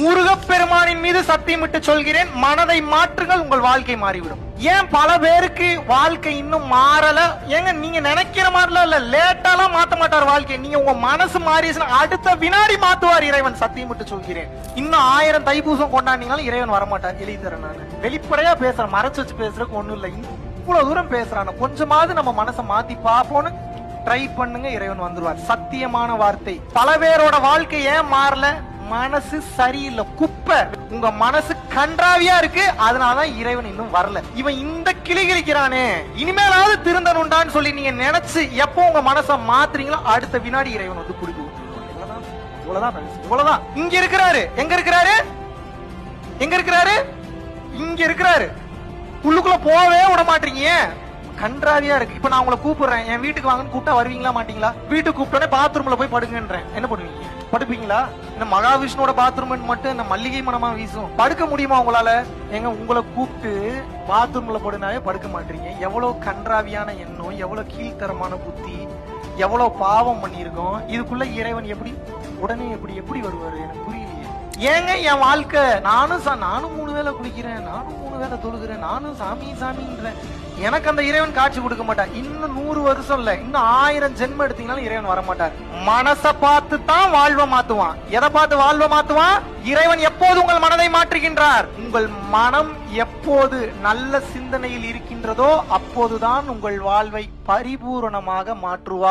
முருகப்பெருமானின் மீது சத்தியமிட்டு சொல்கிறேன், மனதை மாற்றுங்கள், உங்கள் வாழ்க்கை மாறிவிடும். ஏன் பல பேருக்கு வாழ்க்கை இன்னும் மாறல? ஏங்க நீங்க நினைக்கிற மாதிரிலாம் இல்ல, லேட்டாலாம் மாத்த மாட்டார் வாழ்க்கை. நீங்க உங்க மனசு மாறிச்சுன்னா அடுத்த வினாடி மாத்துவார் இறைவன், சத்தியமிட்டு சொல்கிறேன். இன்னும் 1000 தைப்பூசம் கொண்டாடினாலும் இறைவன் வரமாட்டார். எழுதி தரேன், நான் வெளிப்படையா பேசுறேன், மறைச்சு வச்சு பேசுறதுக்கு ஒண்ணும் இல்லை. இவ்வளவு தூரம் பேசுறான், கொஞ்சமாவது நம்ம மனசை மாத்தி பாப்போன்னு ட்ரை பண்ணுங்க, இறைவன் வந்துருவார். சத்தியமான வார்த்தை. பல பேரோட வாழ்க்கை ஏன் மாறல? மனசு சரியில்லை, குப்பை. உங்க மனசு கன்றாவியா இருக்கு, அதனாலதான் இறைவன் இன்னும் வரல. இவன் இந்த கிளி கிழிக்கிறானே, இனிமேலாவது திருந்தனுண்டான்னு சொல்லி நீங்க நினைச்சு எப்போ உங்க மனசை மாத்துறீங்களோ அடுத்த வினாடி இறைவன் வந்து குடிக்கும். இவ்வளவுதான். இங்க இருக்கிறாரு. எங்க இருக்கிறாரு? எங்க இருக்கிறாரு? இங்க இருக்கிறாரு. உள்ளுக்குள்ள போவே விட மாட்டீங்க, கன்றாவியா இருக்கு. இப்ப நான் உங்களை கூப்பிடுறேன், என் வீட்டுக்கு வாங்கன்னு கூப்பிட்டா வருவீங்களா மாட்டீங்களா? வீட்டுக்கு கூப்பிட்டோன்னே பாத்ரூம்ல போய் படுங்கன்றேன், என்ன பண்ணுவீங்க? படுப்பீங்களா? இந்த மகாவிஷ்ணுவோட பாத்ரூம் மட்டும் இந்த மல்லிகை மனமா வீசும், படுக்க முடியுமா உங்களால? எங்க உங்களை கூப்பிட்டு பாத்ரூம்ல படுனாவே படுக்க மாட்டீங்க. எவ்வளவு கன்றாவியான எண்ணம், எவ்வளவு கீழ்த்தரமான புத்தி, எவ்வளவு பாவம் பண்ணிருக்கோம். இதுக்குள்ள இறைவன் எப்படி உடனே எப்படி வருவாரு? எனக்கு புரியலையே. ஏங்க என் வாழ்க்கை, நானும் 3 வேளை குளிக்கிறேன், நானும் 3 வேளை தொழுகிறேன், நானும் சாமின்றேன், எனக்கு அந்த இறைவன் காட்சி கொடுக்க மாட்டார். இன்னும் 100 வருஷம் இல்ல, இன்னும் 1000 ஜென்மம் எடுத்தீங்கன்னாலும் இறைவன் வர மாட்டார். மனசை பார்த்து தான் வாழ்வை மாத்துவான். எதை பார்த்து வாழ்வை மாத்துவான்? இறைவன் எப்போது உங்கள் மனதை மாற்றுகின்றார்? உங்கள் மனம் எப்போது நல்ல சிந்தனையில் இருக்கின்றதோ அப்போதுதான் உங்கள் வாழ்வை பரிபூரணமாக மாற்றுவார்.